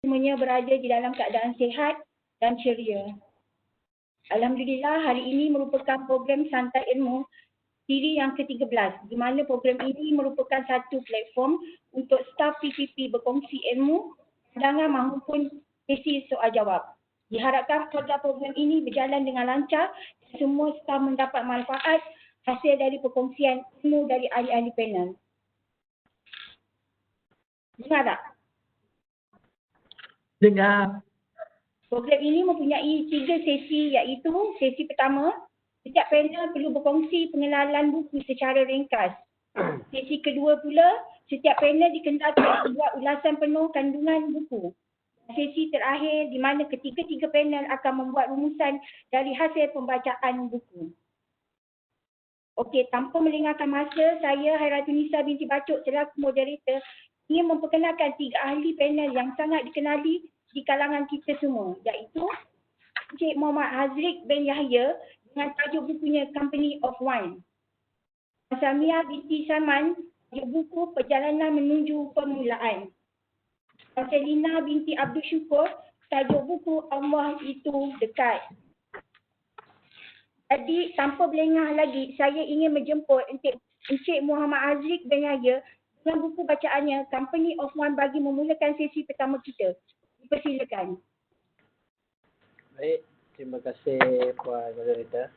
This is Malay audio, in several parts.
semuanya berada di dalam keadaan sihat dan ceria. Alhamdulillah, hari ini merupakan program Santai Ilmu siri yang ke-13, di mana program ini merupakan satu platform untuk staf PPP berkongsi ilmu, pandangan maupun sesi soal jawab. Diharapkan program ini berjalan dengan lancar dan semua staf mendapat manfaat hasil dari perkongsian ilmu dari ahli-ahli panel. Dengar tak? Dengar. Program ini mempunyai 3 sesi, iaitu sesi pertama, setiap panel perlu berkongsi pengenalan buku secara ringkas. Sesi kedua pula, setiap panel dikendaki membuat ulasan penuh kandungan buku. Sesi terakhir di mana ketiga-tiga panel akan membuat rumusan dari hasil pembacaan buku. Okey, tanpa melengahkan masa, saya Hairatun binti Bacok selaku moderator ingin memperkenalkan 3 ahli panel yang sangat dikenali di kalangan kita semua, iaitu Encik Muhammad Hazriq bin Yahya dengan tajuk bukunya Company of One. Samia binti Saman, tajuk buku Perjalanan Menuju Permulaan. Selina binti Abdul Syukur, tajuk buku Allah Itu Dekat. Jadi tanpa berlengah lagi, saya ingin menjemput Encik Muhammad Hazriq bin Yahya dengan buku bacaannya Company of One bagi memulakan sesi pertama kita. Persilakan. Baik, terima kasih Puan Moderator.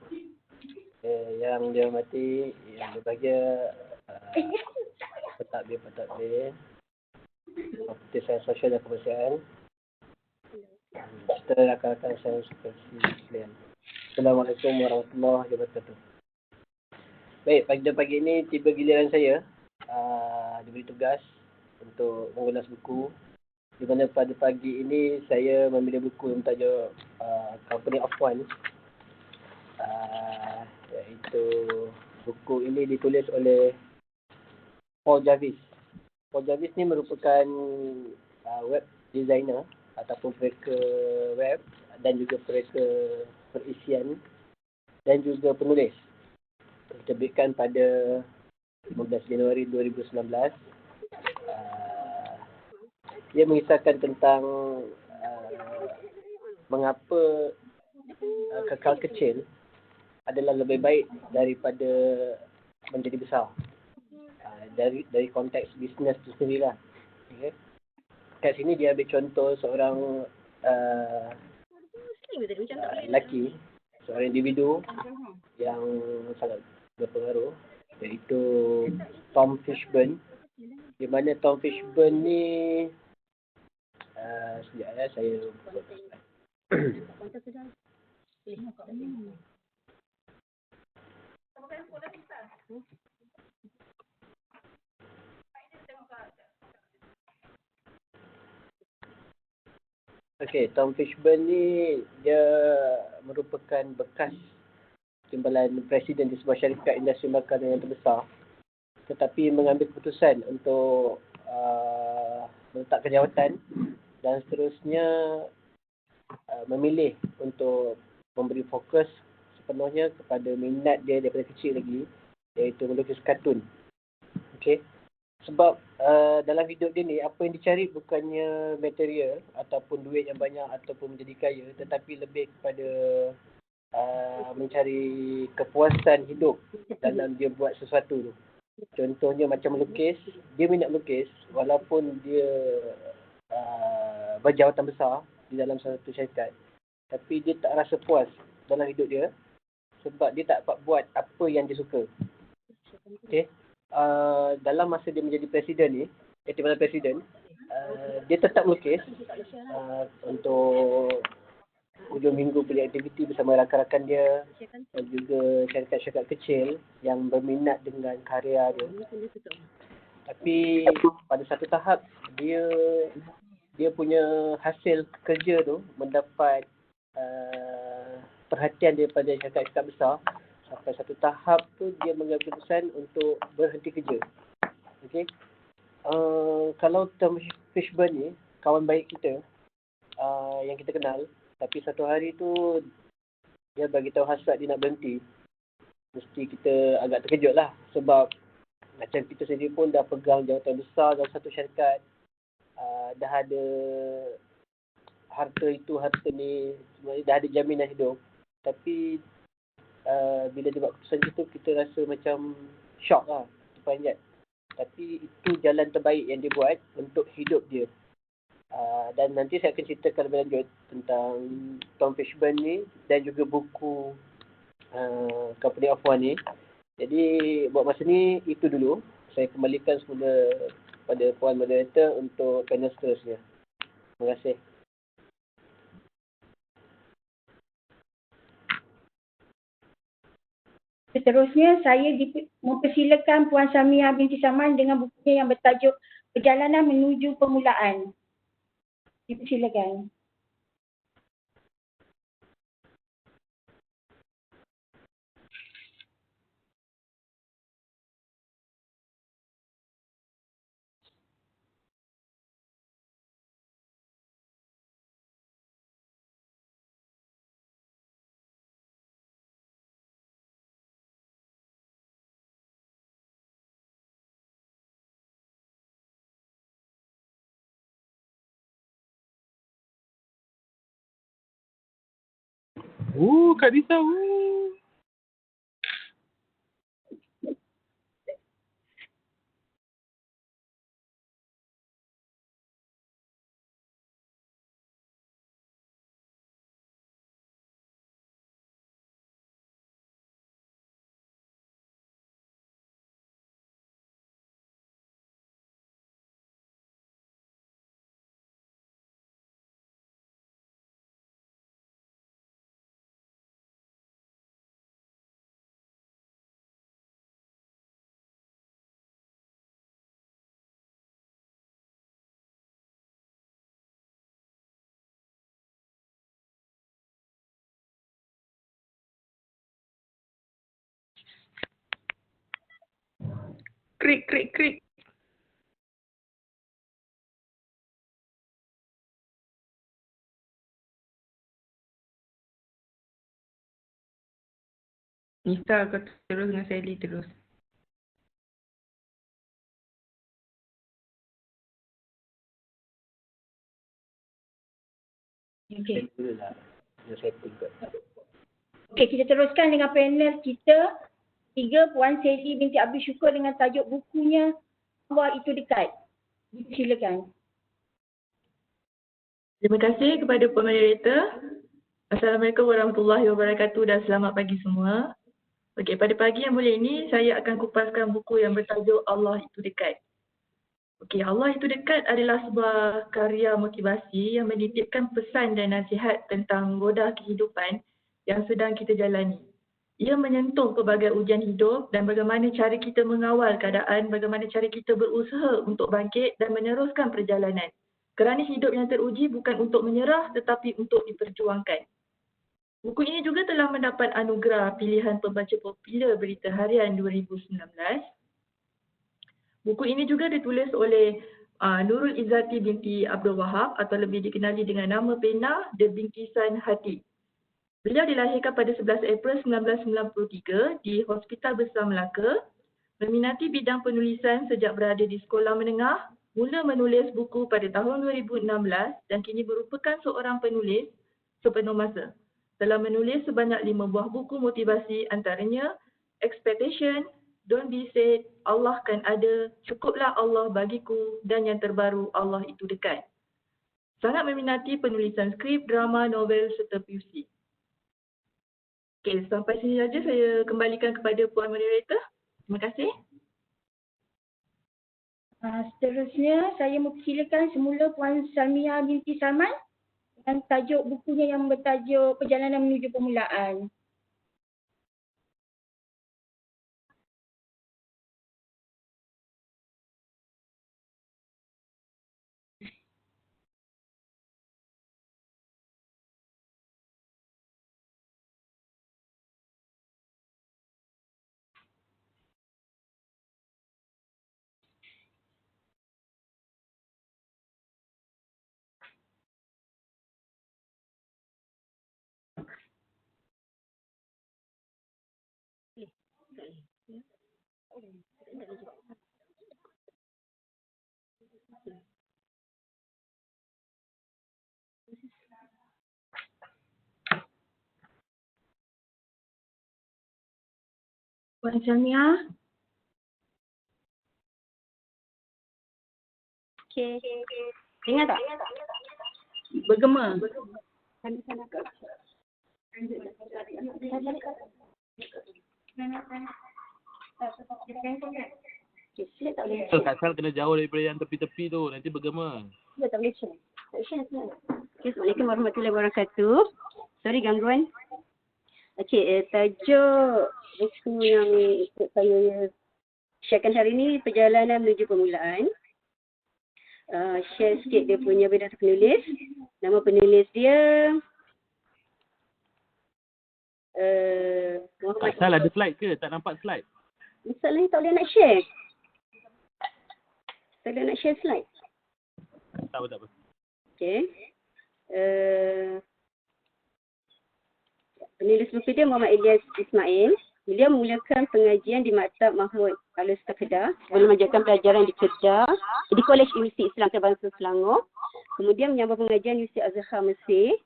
Yang dihormati, yang berbahagia pentadbir, Fakulti Sains Sosial dan Kemanusiaan, serta rakan-rakan saya seperti sekalian. Assalamualaikum warahmatullahi wabarakatuh. Baik, pada pagi ini tiba giliran saya diberi tugas untuk mengulas buku, di mana pada pagi ini saya memilih buku yang bertajuk Company of One, iaitu buku ini ditulis oleh Paul Jarvis. Paul Jarvis ni merupakan web designer ataupun pereka web dan juga pereka perisian dan juga penulis. Diterbitkan pada 15 Januari 2019. Dia mengisahkan tentang mengapa kekal kecil adalah lebih baik daripada menjadi besar. Dari konteks bisnes tu sendirilah. Okay. Kat sini dia ambil contoh seorang lelaki, seorang individu yang sangat berpengaruh, iaitu Tom Fishburne. Di mana Tom Fishburne ni sekejap ya, saya Okey, Tom Fishburne ni dia merupakan bekas timbalan presiden di sebuah syarikat industri makanan yang terbesar, tetapi mengambil keputusan untuk meletakkan jawatan dan seterusnya memilih untuk memberi fokus sepenuhnya kepada minat dia daripada kecil lagi, iaitu melukis kartun. Okey. Sebab dalam hidup dia ni, apa yang dicari bukannya material ataupun duit yang banyak ataupun menjadi kaya, tetapi lebih kepada mencari kepuasan hidup dalam dia buat sesuatu tu. Contohnya macam melukis, dia minat melukis walaupun dia berjawatan besar di dalam satu syarikat, tapi dia tak rasa puas dalam hidup dia sebab dia tak dapat buat apa yang dia suka. Okey. Dalam masa dia menjadi presiden ni, timbalan presiden, dia tetap melukis untuk hujung minggu punya aktiviti bersama rakan-rakan dia dan juga syarikat-syarikat kecil yang berminat dengan karya dia. Tapi pada satu tahap dia punya hasil kerja tu mendapat perhatian daripada syarikat-syarikat besar. Sampai satu tahap tu dia mengambil keputusan untuk berhenti kerja. Okey. Kalau Tom Fishburne ni kawan baik kita yang kita kenal, tapi satu hari tu dia bagi tahu hasrat dia nak berhenti. Mesti kita agak terkejut lah, sebab macam kita sendiri pun dah pegang jawatan besar dalam satu syarikat, dah ada harta ni sebenarnya dah ada jaminan hidup. Tapi bila dia buat keputusan itu, kita rasa macam shock lah, terperanjat. Tapi itu jalan terbaik yang dia buat untuk hidup dia. Dan nanti saya akan ceritakan lebih lanjut tentang Tom Fishburne ni dan juga buku Company of One ni. Jadi buat masa ni itu dulu. Saya kembalikan semula pada Puan Moderator untuk panel seterusnya. Terima kasih. Seterusnya, saya mempersilakan Puan Samia binti Saman dengan bukunya yang bertajuk Perjalanan Menuju Permulaan. Dipersilakan. Kak Disa. Krik, krik, krik. Nisa, kau terus dengan Sally terus. Okey. Saya juga. Okey, kita teruskan dengan panel kita. 3, Puan Sally binti Abdul Syukur dengan tajuk bukunya Allah Itu Dekat. Silakan. Terima kasih kepada Puan Moderator. Assalamualaikum warahmatullahi wabarakatuh dan selamat pagi semua. Okey, pada pagi yang mulia ini saya akan kupaskan buku yang bertajuk Allah Itu Dekat. Okey, Allah Itu Dekat adalah sebuah karya motivasi yang menitipkan pesan dan nasihat tentang roda kehidupan yang sedang kita jalani. Ia menyentuh pelbagai ujian hidup dan bagaimana cara kita mengawal keadaan, bagaimana cara kita berusaha untuk bangkit dan meneruskan perjalanan. Kerana hidup yang teruji bukan untuk menyerah tetapi untuk diperjuangkan. Buku ini juga telah mendapat anugerah pilihan pembaca popular Berita Harian 2019. Buku ini juga ditulis oleh Nurul Izzati binti Abdul Wahab atau lebih dikenali dengan nama pena The Bingkisan Hati. Beliau dilahirkan pada 11 April 1993 di Hospital Besar Melaka, meminati bidang penulisan sejak berada di sekolah menengah, mula menulis buku pada tahun 2016 dan kini merupakan seorang penulis sepenuh masa. Telah menulis sebanyak 5 buah buku motivasi antaranya Expectation, Don't Be Sad, Allah Kan Ada, Cukuplah Allah Bagiku dan yang terbaru Allah Itu Dekat. Sangat meminati penulisan skrip, drama, novel serta puisi. Okey, sampai sini saja saya kembalikan kepada Puan Moderator. Terima kasih. Seterusnya, saya mempersilakan semula Puan Samia binti Salman dengan tajuk bukunya yang bertajuk Perjalanan Menuju Permulaan. Puan Salmia. Okey. Dengar tak? Bergema. Okey, slide tak boleh. Kak Sal kena jauh daripada yang tepi-tepi tu, nanti bergema. Tak boleh share. Tak share sebenarnya. Okay, Assalamualaikum warahmatullahi wabarakatuh. Sorry gangguan. Okey, tajuk buku yang ikut saya sharekan hari ini, Perjalanan Menuju Permulaan. Share sikit dia punya bidang penulis. Nama penulis dia Muhammad. Kak Sal ada slide ke? Tak nampak slide. Masalahnya tak boleh nak share. Tak boleh nak share slide. Tak apa. Okey. Penulis buku dia Muhammad Ilyas Ismail. Beliau memulakan pengajian di Maktab Mahmud Al-Usta Kedah sebelum menjalankan pelajaran di Kedah, di Kolej Universiti Islam Kebangsaan Selangor. Kemudian menyambung pengajian Universiti Az-Zahra Mesir.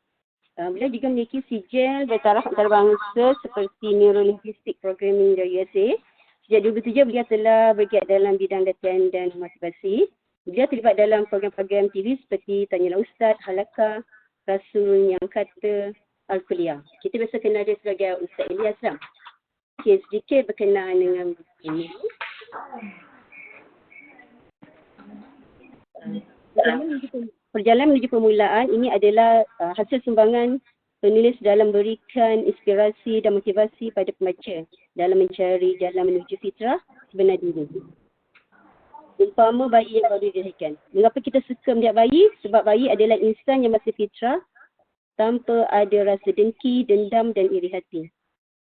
Beliau juga memiliki sijil bertaraf antarabangsa seperti Neurolinguistic Programming dari USA. Sejak 2007 beliau telah bergiat dalam bidang latihan dan motivasi. Beliau terlibat dalam program-program TV seperti Tanyalah Ustaz, Halakah, Rasul yang Kata, Al-Kuliah. Kita biasa kenal dia sebagai Ustaz Ilyas lah. Okey, sedikit berkenaan dengan buku ini. Perjalanan menuju permulaan ini adalah hasil sumbangan penulis dalam berikan inspirasi dan motivasi pada pembaca dalam mencari jalan menuju fitrah sebenar diri. Umpama bayi yang baru dilahirkan. Mengapa kita suka melihat bayi? Sebab bayi adalah insan yang masih fitrah tanpa ada rasa dengki, dendam dan iri hati.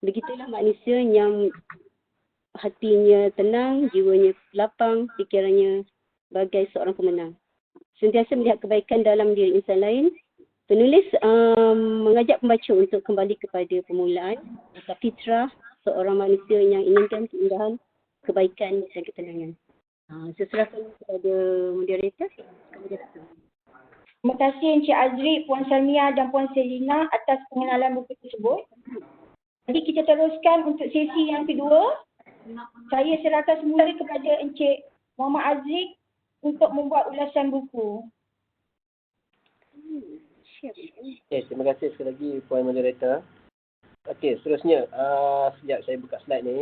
Begitulah manusia yang hatinya tenang, jiwanya lapang, fikirannya bagai seorang pemenang. Sentiasa melihat kebaikan dalam diri insan lain. Penulis mengajak pembaca untuk kembali kepada permulaan atau fitrah seorang manusia yang inginkan keindahan, kebaikan dan ketenangan. Saya serahkan kepada moderator. Terima kasih Encik Azri, Puan Salmia dan Puan Selina atas pengenalan buku tersebut. Jadi kita teruskan untuk sesi yang kedua. Saya serahkan semula kepada Encik Muhammad Azri untuk membuat ulasan buku. Okay, terima kasih sekali lagi Puan Moderator. Okey, seterusnya, sekejap saya buka slide ni.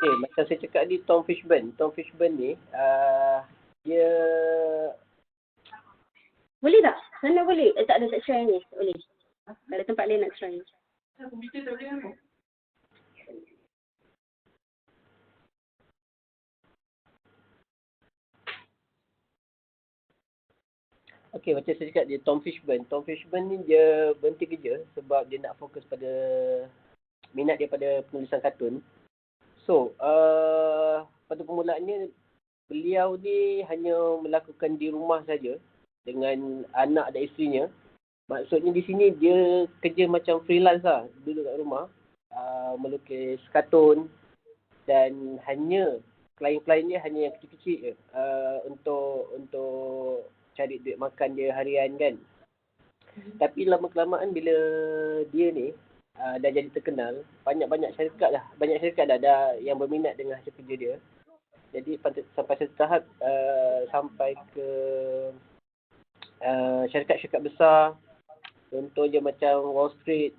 Okey, macam saya cakap di Tom Fishburn. Tom Fishburn ni, dia... Boleh tak? Sana boleh? Tak ada tak try ni. Boleh. Kalau tempat lain nak try. Okey, macam saya cakap dia Tom Fishburn. Tom Fishburn ni dia berhenti kerja sebab dia nak fokus pada minat dia pada penulisan kartun. So, pada permulaannya beliau ni hanya melakukan di rumah saja dengan anak dan isterinya. Maksudnya di sini dia kerja macam freelance lah, duduk kat rumah, melukis kartun dan hanya klien-kliennya hanya yang kecil-kecil je untuk cari duit makan dia harian kan. Tapi lama-kelamaan bila dia ni dah jadi terkenal, banyak syarikat dah yang berminat dengan hasil kerja dia. Jadi sampai satu tahap sampai ke syarikat-syarikat besar, contohnya macam Wall Street,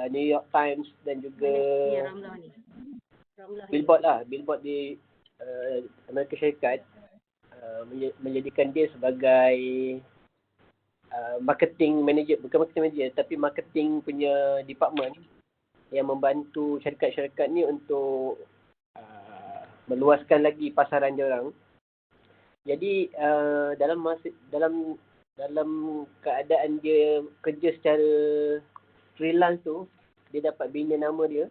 New York Times dan juga Billboard di Amerika Syarikat menjadikan dia sebagai marketing manager, bukan marketing manager tapi marketing punya department yang membantu syarikat-syarikat ni untuk meluaskan lagi pasaran dia orang. Jadi dalam keadaan dia kerja secara freelance tu, dia dapat bina nama dia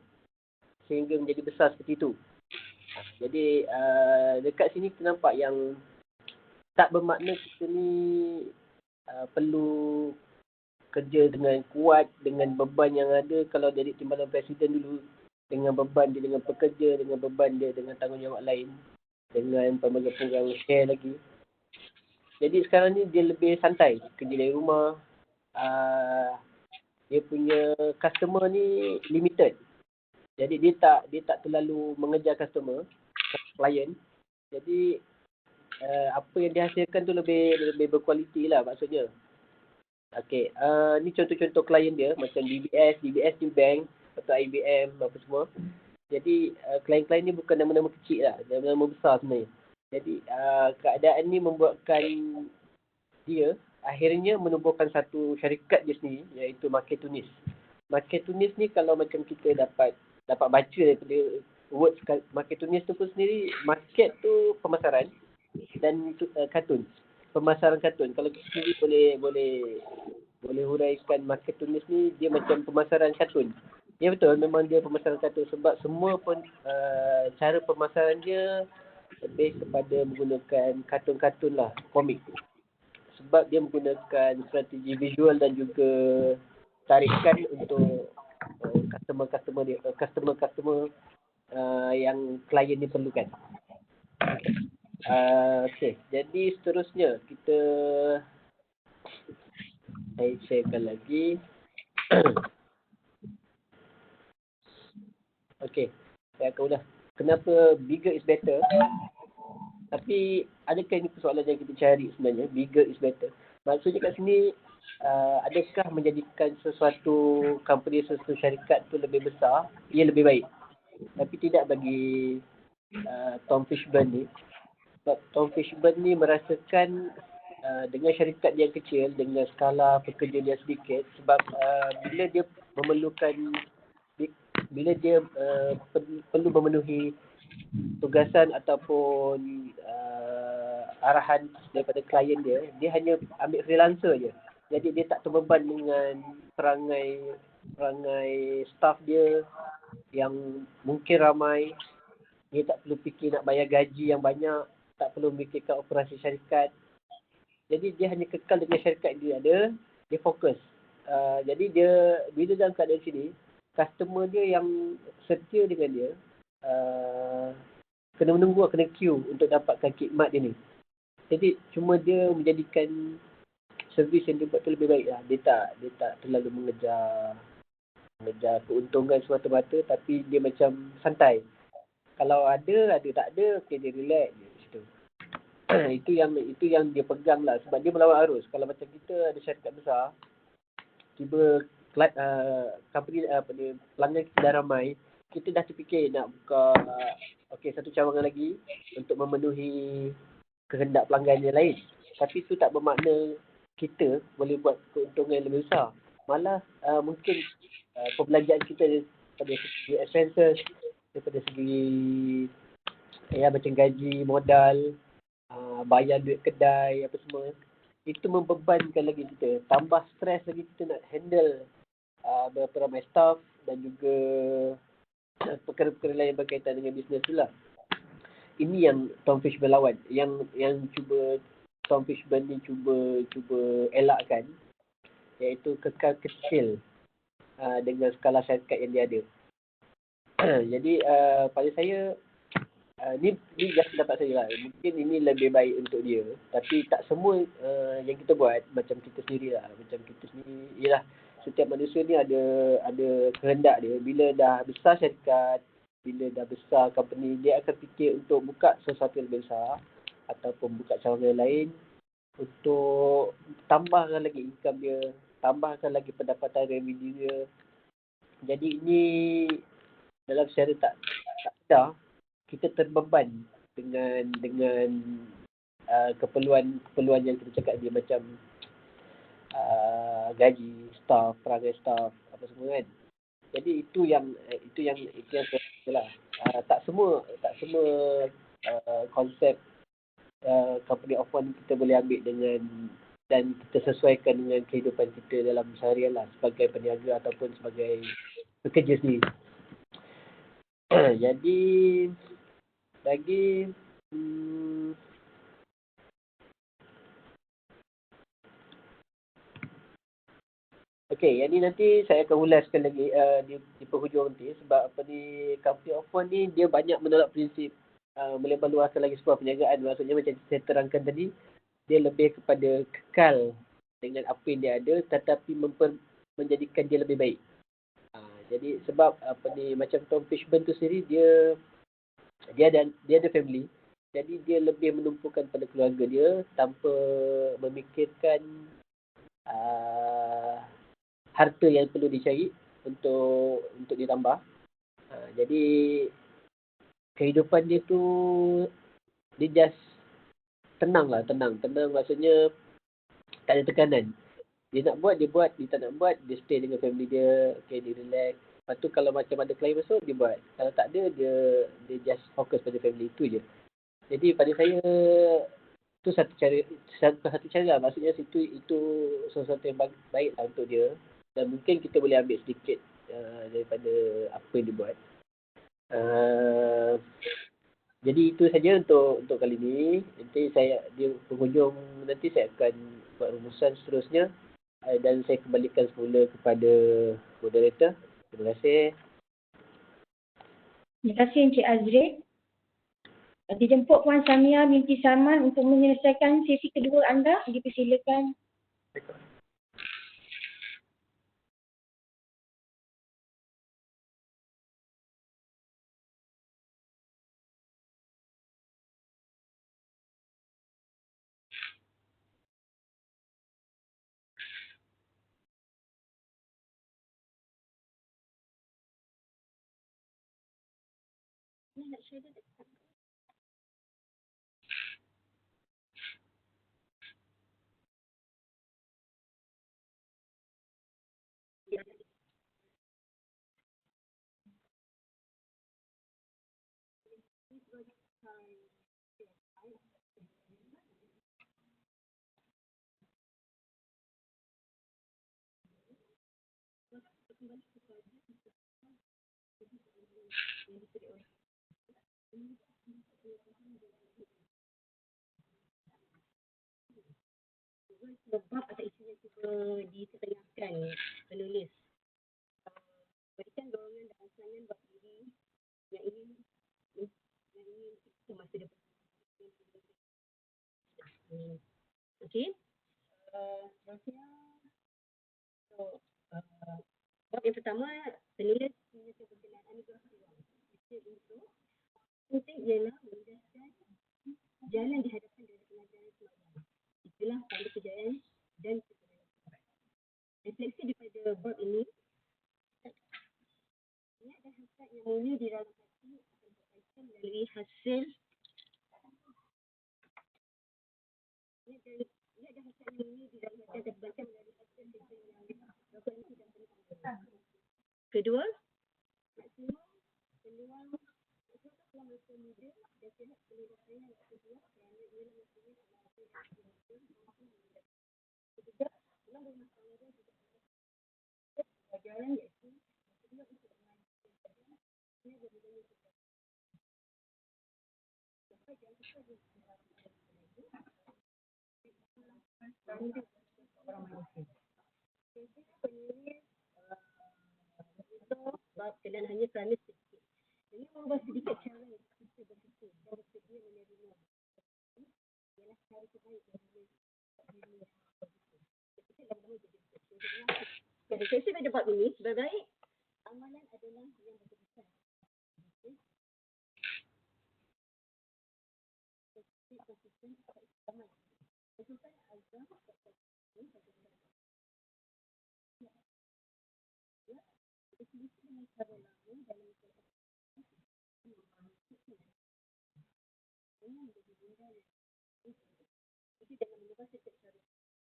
sehingga menjadi besar seperti itu. Jadi dekat sini kita nampak yang tak bermakna kita ni perlu kerja dengan kuat, dengan beban yang ada. Kalau jadi timbalan presiden dulu dengan beban dia dengan pekerja, dengan beban dia dengan tanggungjawab lain, dengan pelbagai share lagi. Jadi sekarang ni dia lebih santai, kerja dari rumah. Dia punya customer ni limited. Jadi dia tak terlalu mengejar customer, klien. Jadi apa yang dihasilkan tu lebih berkualiti lah maksudnya. Okey, ni contoh-contoh klien dia macam DBS ni bank atau IBM apa semua. Jadi klien-klien ni bukan nama-nama kecil lah, nama-nama besar sebenarnya. Jadi keadaan ni membuatkan dia akhirnya menubuhkan satu syarikat dia sendiri iaitu Marketunis. Marketunis ni kalau macam kita dapat baca daripada words Marketunis tu pun sendiri, market tu pemasaran dan kartun. Pemasaran kartun. Kalau kita sendiri boleh huraikan Marketunis ni dia macam pemasaran kartun. Ya betul, memang dia pemasaran kartun sebab semua pun cara pemasaran dia lebih kepada menggunakan kartun-kartun lah, komik. Sebab dia menggunakan strategi visual dan juga tarikan untuk customer yang klien ni perlukan. Okey, jadi seterusnya saya sharekan lagi. Okey, saya akan ulas. Kenapa bigger is better? Tapi adakah ini persoalan yang kita cari sebenarnya? Bigger is better. Maksudnya kat sini, adakah menjadikan sesuatu company, sesuatu syarikat tu lebih besar, ia lebih baik? Tapi tidak bagi Tom Fishburn ni. Sebab Tom Fishburn ni merasakan dengan syarikat dia yang kecil, dengan skala pekerja dia sedikit, sebab bila dia perlu memenuhi tugasan ataupun arahan daripada klien dia hanya ambil freelancer je. Jadi dia tak terbeban dengan perangai staff dia yang mungkin ramai. Dia tak perlu fikir nak bayar gaji yang banyak, tak perlu memikirkan operasi syarikat. Jadi dia hanya kekal dengan syarikat dia ada, dia fokus. Jadi dia bila dalam keadaan sini, customer dia yang setia dengan dia kena menunggu, kena queue untuk dapatkan khidmat dia ni. Jadi cuma dia menjadikan servis yang dia buat tu lebih baik lah. Dia tak terlalu mengejar keuntungan semata-mata, tapi dia macam santai. Kalau ada, tak ada, okay, dia relax je situ. itu yang dia pegang lah, sebab dia melawan arus. Kalau macam kita ada syarikat besar, tiba company pelanggan kita dah ramai, kita dah terfikir nak buka satu cawangan lagi untuk memenuhi kehendak pelanggan yang lain. Tapi itu tak bermakna kita boleh buat keuntungan yang lebih besar. Malah mungkin perbelanjaan kita daripada segi expenses, daripada segi macam gaji, modal, bayar duit kedai, apa semua, itu membebankan lagi kita. Tambah stres lagi kita nak handle berapa ramai staff dan juga perkara-perkara lain berkaitan dengan bisnes tu lah. Ini yang Tom Fishburn lawan. Yang cuba Tom Fishburn ni cuba elakkan, iaitu kekal kecil dengan skala syarikat yang dia ada. Jadi pada saya ni just pendapat saya lah. Mungkin ini lebih baik untuk dia, tapi tak semua yang kita buat macam kita sendiri lah. Macam kita sendiri ialah setiap manusia ni ada kehendak dia. Bila dah besar syarikat, bila dah besar company, dia akan fikir untuk buka sesuatu yang lebih besar ataupun buka cawangan lain untuk tambahkan lagi income dia, tambahkan lagi pendapatan revenue dia. Jadi ini dalam secara tak sedar kita terbeban dengan keperluan yang kita cakap dia, macam gaji staff, perangai staff, apa semua kan. Jadi itu yang saya lah. Tak semua konsep company of one kita boleh ambil dan kita sesuaikan dengan kehidupan kita dalam seharian lah, sebagai peniaga ataupun sebagai pekerja sendiri. Jadi lagi Okey, yang ni nanti saya akan ulaskan lagi di penghujung nanti sebab apa ni company of one ni dia banyak menolak prinsip melebar luaskan lagi sebuah perniagaan. Maksudnya macam saya terangkan tadi, dia lebih kepada kekal dengan apa yang dia ada tetapi menjadikan dia lebih baik. Jadi sebab apa ni macam Tom Fishburne tu sendiri dia ada family. Jadi dia lebih menumpukan pada keluarga dia tanpa memikirkan harta yang perlu dicari untuk ditambah. Jadi kehidupan dia tu dia just tenang maksudnya tak ada tekanan. Dia nak buat, dia buat. Dia tak nak buat, dia stay dengan family dia. Okay, dia relax. Lepas tu kalau macam ada klien masuk, dia buat. Kalau tak ada, dia just fokus pada family. Itu je. Jadi pada saya, itu satu cara lah. Maksudnya itu sesuatu yang baik lah untuk dia. Dan mungkin kita boleh ambil sedikit daripada apa yang dia buat. Jadi itu saja untuk kali ini. Nanti di penghujung nanti saya akan buat rumusan seterusnya. Dan saya kembalikan semula kepada moderator. Terima kasih. Terima kasih Encik Azri. Dijemput Puan Samia binti Sarman untuk menyelesaikan sesi kedua anda. Dipersilakan. Sebab atau isu yang cuba diketengahkan penulis. Berikan dorongan dan ancaman buat diri yang ingin itu masa depan. Okey. Seterusnya, bab yang pertama, penulis menyusun perkenaan anugerah ruang. Penting ialah memudahkan jalan di hadapan dari pelajaran semalam. Itulah tanda kejayaan dan kejayaan. Refleksi daripada bab ini, niat dan hasrat yang mulia di dalam hati akan berkaitan melalui hasil niat dan hasrat yang mulia di dalam hati akan berkaitan melalui hasil referensi dan penelitian. Kedua, maksimum peluang dalam masa muda dan sihat penelitian yang kedua kerana ia maksudnya adalah ketiga, dalam rumah tangga juga pelajaran iaitu maksudnya untuk mengajar ia berbeza sampai yang kedua orang manusia. Penulis bab dan hanya kerana sedikit. Ini mengubah sedikit cara kita berfikir dan bersedia menerima. Ialah cara terbaik bagi diri. Refleksi pada bab ini, sebaik amalan adalah yang berbesar. Konsisten pada istiqamah. Konsisten azam dengan cara lain dalam jadi dalam mengubah setiap cara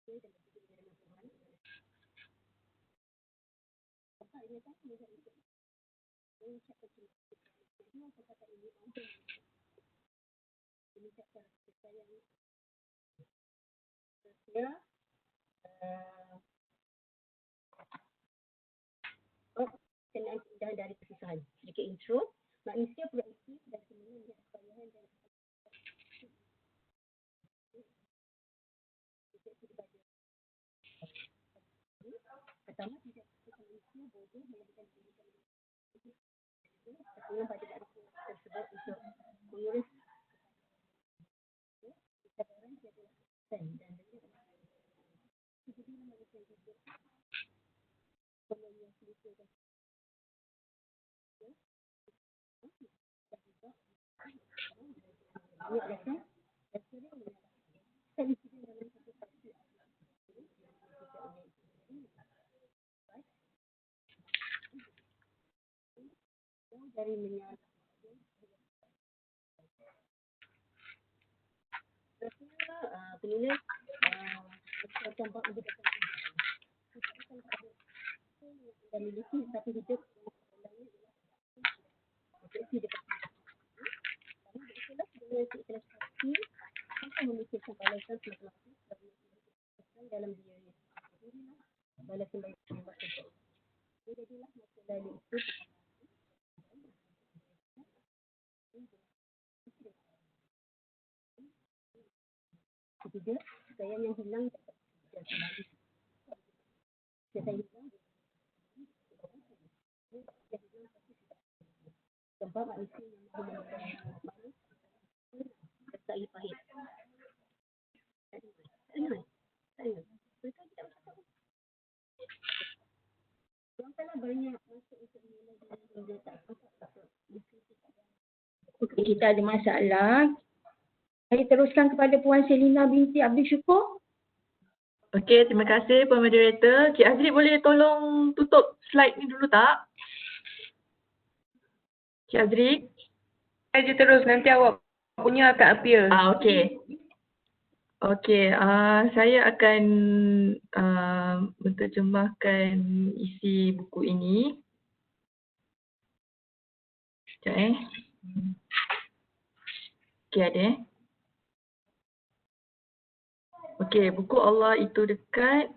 dan berfikir dengan Tuhan. Apa ia tak mudah untuk mengucapkan semua perkataan ini untuk mengucapkan sayang. Ya. Kenal keindahan dari perpisahan. Sedikit intro. Manusia proaktif dan semula melihat kepayahan dan Pertama, tidak manusia bodoh melakukan pendidikan berguna pada manusia tersebut untuk mengurus kesabaran tiada dan benda jadi manusia hidup penuhnya selesa dan ini alasan dan sering mengatakan insiden dalam satu pasti dari menyala penulis contoh ibu dan miliki satu hidup memikirkan balasan sesuatu dalam diri balasan baik tersebut. Jadilah masa lalu itu ketiga, kekayaan yang hilang dapat kembali. Kekayaan hilang keempat, manusia yang mahu tak pahit. Okey, kita ada masalah. Saya teruskan kepada Puan Selina binti Abdul Syukur. Okey, terima kasih Puan Moderator. Cik Azri boleh tolong tutup slide ni dulu tak? Cik Azri? Saya je terus, nanti awak punya akan appear. Okey. Okey, saya akan menterjemahkan isi buku ini. Sekejap Okey, ada Okey, buku Allah itu dekat.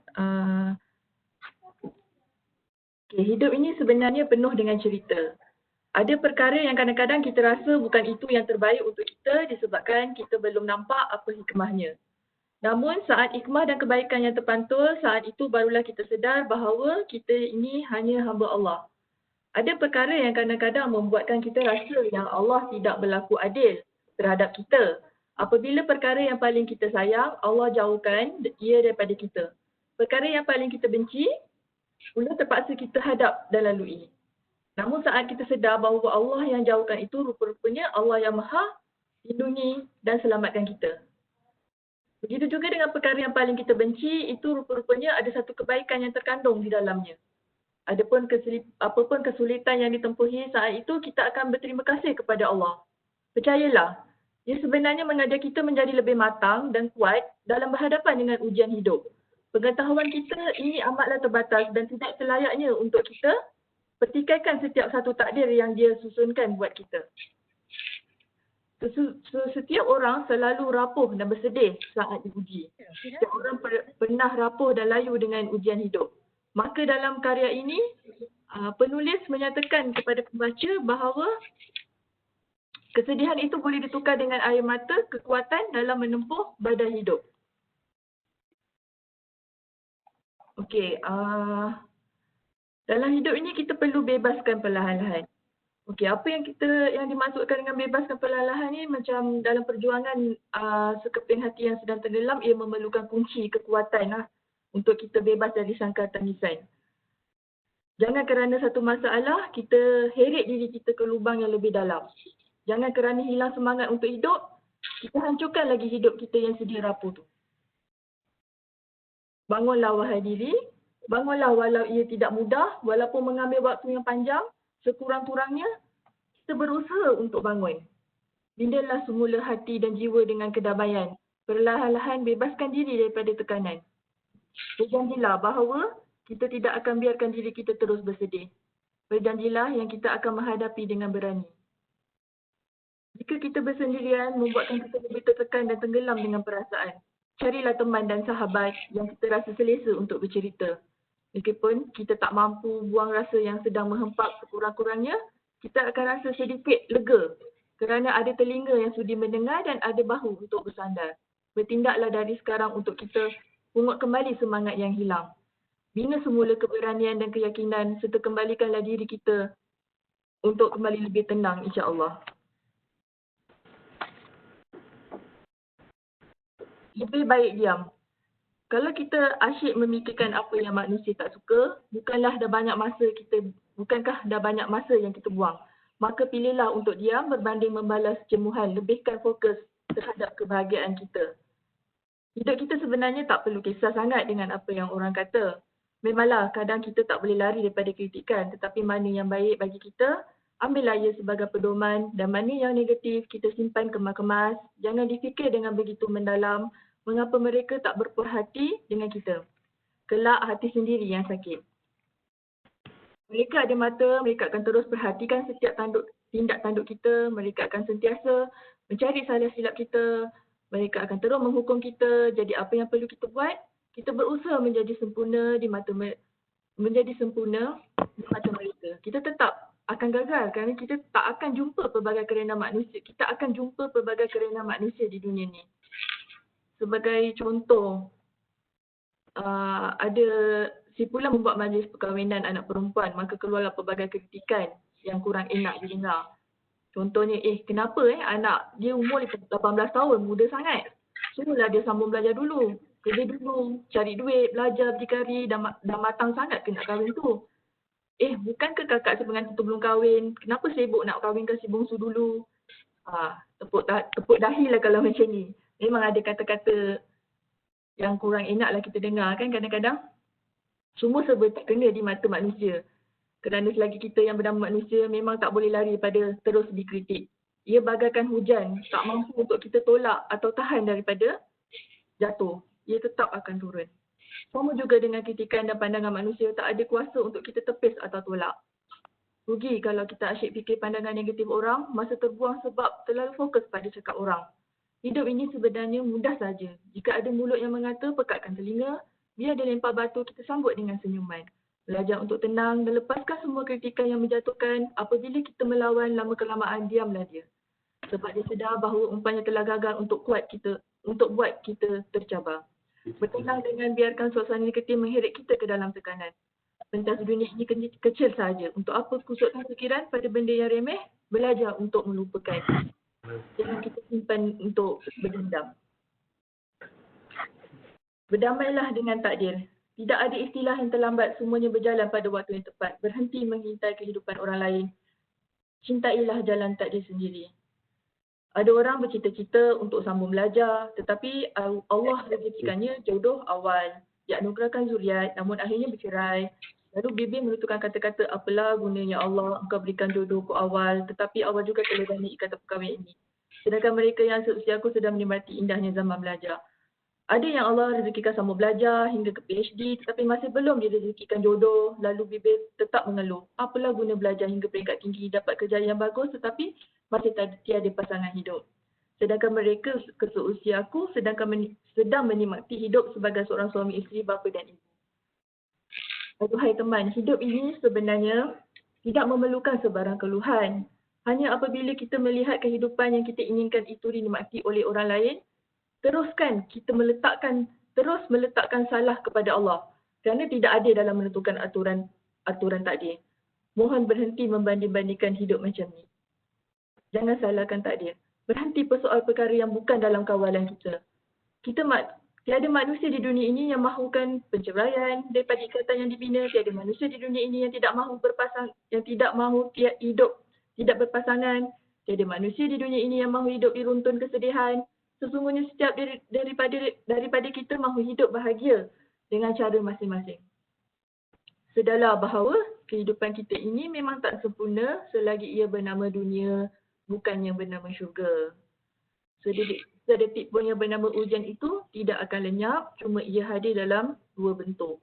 Okey, hidup ini sebenarnya penuh dengan cerita. Ada perkara yang kadang-kadang kita rasa bukan itu yang terbaik untuk kita disebabkan kita belum nampak apa hikmahnya. Namun saat hikmah dan kebaikan yang terpantul, saat itu barulah kita sedar bahawa kita ini hanya hamba Allah. Ada perkara yang kadang-kadang membuatkan kita rasa yang Allah tidak berlaku adil terhadap kita. Apabila perkara yang paling kita sayang, Allah jauhkan ia daripada kita. Perkara yang paling kita benci, pula terpaksa kita hadap dan lalui. Namun saat kita sedar bahawa Allah yang jauhkan itu rupa-rupanya Allah yang maha lindungi dan selamatkan kita. Begitu juga dengan perkara yang paling kita benci, itu rupa-rupanya ada satu kebaikan yang terkandung di dalamnya. Apapun kesulitan yang ditempuhi saat itu, kita akan berterima kasih kepada Allah. Percayalah, ia sebenarnya mengajar kita menjadi lebih matang dan kuat dalam berhadapan dengan ujian hidup. Pengetahuan kita ini amatlah terbatas dan tidak selayaknya untuk kita pertikaikan setiap satu takdir yang dia susunkan buat kita. Setiap orang selalu rapuh dan bersedih saat diuji. Setiap orang pernah rapuh dan layu dengan ujian hidup. Maka dalam karya ini, penulis menyatakan kepada pembaca bahawa kesedihan itu boleh ditukar dengan air mata, kekuatan dalam menempuh badai hidup. Okey, dalam hidup ini kita perlu bebaskan perlahan-lahan. Okey, apa yang dimaksudkan dengan bebaskan perlahan-lahan ni, macam dalam perjuangan sekeping hati yang sedang tenggelam, ia memerlukan kunci kekuatan untuk kita bebas dari sangkar tangisan. Jangan kerana satu masalah kita heret diri kita ke lubang yang lebih dalam. Jangan kerana hilang semangat untuk hidup, kita hancurkan lagi hidup kita yang sedia rapuh tu. Bangunlah wahai diri, bangunlah walau ia tidak mudah, walaupun mengambil waktu yang panjang. Sekurang-kurangnya, kita berusaha untuk bangun. Binalah semula hati dan jiwa dengan kedamaian. Perlahan-lahan bebaskan diri daripada tekanan. Berjanjilah bahawa kita tidak akan biarkan diri kita terus bersedih. Berjanjilah yang kita akan menghadapi dengan berani. Jika kita bersendirian, membuatkan kita lebih tertekan dan tenggelam dengan perasaan. Carilah teman dan sahabat yang kita rasa selesa untuk bercerita. Meskipun kita tak mampu buang rasa yang sedang menghempap, sekurang-kurangnya kita akan rasa sedikit lega kerana ada telinga yang sudi mendengar dan ada bahu untuk bersandar. Bertindaklah dari sekarang untuk kita pungut kembali semangat yang hilang. Bina semula keberanian dan keyakinan serta kembalikanlah diri kita untuk kembali lebih tenang insya-Allah. Lebih baik diam. Kalau kita asyik memikirkan apa yang manusia tak suka, bukankah dah banyak masa yang kita buang. Maka pilihlah untuk diam berbanding membalas cemuhan, lebihkan fokus terhadap kebahagiaan kita. Hidup kita sebenarnya tak perlu kisah sangat dengan apa yang orang kata. Memanglah kadang kita tak boleh lari daripada kritikan, tetapi mana yang baik bagi kita, ambillah ia sebagai pedoman, dan mana yang negatif kita simpan kemas-kemas. Jangan difikir dengan begitu mendalam mengapa mereka tak berpuas hati dengan kita. Kelak hati sendiri yang sakit. Mereka ada mata, mereka akan terus perhatikan setiap tindak tanduk kita, mereka akan sentiasa mencari salah silap kita, mereka akan terus menghukum kita. Jadi apa yang perlu kita buat? Kita berusaha menjadi sempurna di mata mereka. Kita tetap akan gagal kerana kita tak akan jumpa pelbagai kerana manusia. Kita akan jumpa pelbagai kerana manusia di dunia ni. Sebagai contoh, ada si pula membuat majlis perkahwinan anak perempuan, maka keluarlah pelbagai kritikan yang kurang enak didengar. Contohnya, kenapa anak dia umur 18 tahun, muda sangat. Suruhlah dia sambung belajar dulu, kerja dulu, cari duit, belajar, berdikari, dah matang sangat ke nak kahwin tu. Bukankah kakak sepengantin tu belum kahwin? Kenapa sibuk nak kahwinkan si bongsu dulu? Tepuk dahi lah kalau macam ni. Memang ada kata-kata yang kurang enak lah kita dengar kan kadang-kadang. Semua serba tak kena di mata manusia. Kerana selagi kita yang bernama manusia memang tak boleh lari daripada terus dikritik. Ia bagaikan hujan, tak mampu untuk kita tolak atau tahan daripada jatuh. Ia tetap akan turun. Sama juga dengan kritikan dan pandangan manusia, tak ada kuasa untuk kita tepis atau tolak. Rugi kalau kita asyik fikir pandangan negatif orang, masa terbuang sebab terlalu fokus pada cakap orang. Hidup ini sebenarnya mudah saja. Jika ada mulut yang mengata, pekatkan telinga. Biar dia lempar batu, kita sambut dengan senyuman. Belajar untuk tenang dan lepaskan semua kritikan yang menjatuhkan. Apabila kita melawan, lama-kelamaan diamlah dia. Sebab dia sedar bahawa umpannya telah gagal untuk buat kita tercabar. Bertenang dengan biarkan suasana negatif mengheret kita ke dalam tekanan. Pentas dunia ini kecil saja. Untuk apa kusutkan fikiran pada benda yang remeh? Belajar untuk melupakan. Jangan kita simpan untuk berdendam. Berdamailah dengan takdir. Tidak ada istilah yang terlambat, semuanya berjalan pada waktu yang tepat. Berhenti mengintai kehidupan orang lain. Cintailah jalan takdir sendiri. Ada orang bercita-cita untuk sambung belajar, tetapi Allah rezekikannya jodoh awal. Dia anugerahkan zuriat, namun akhirnya bercerai. Lalu bibir menuturkan kata-kata, apalah gunanya Allah, engkau berikan jodohku awal, tetapi awal juga teledani ikatan perkahwinan ini. Sedangkan mereka yang seusiaku sedang menikmati indahnya zaman belajar. Ada yang Allah rezekikan sambung belajar hingga ke PhD, tetapi masih belum direzekikan jodoh, lalu bibir tetap mengeluh. Apalah guna belajar hingga peringkat tinggi, dapat kerjaya yang bagus, tetapi masih tiada pasangan hidup. Sedangkan mereka seusiaku sedang menikmati hidup sebagai seorang suami isteri, bapa dan ibu. Aduhai teman, hidup ini sebenarnya tidak memerlukan sebarang keluhan. Hanya apabila kita melihat kehidupan yang kita inginkan itu dinikmati oleh orang lain, terus meletakkan salah kepada Allah. Kerana tidak ada dalam menentukan aturan takdir. Mohon berhenti membanding-bandingkan hidup macam ni. Jangan salahkan takdir. Berhenti persoal perkara yang bukan dalam kawalan kita. Tiada manusia di dunia ini yang mahukan perceraian daripada ikatan yang dibina. Tiada manusia di dunia ini yang tidak mahu hidup tidak berpasangan. Tiada manusia di dunia ini yang mahu hidup di runtun kesedihan. Sesungguhnya setiap daripada kita mahu hidup bahagia dengan cara masing-masing. Sedarlah bahawa kehidupan kita ini memang tak sempurna selagi ia bernama dunia, bukannya bernama syurga. Sedetik pun yang bernama ujian itu tidak akan lenyap, cuma ia hadir dalam dua bentuk.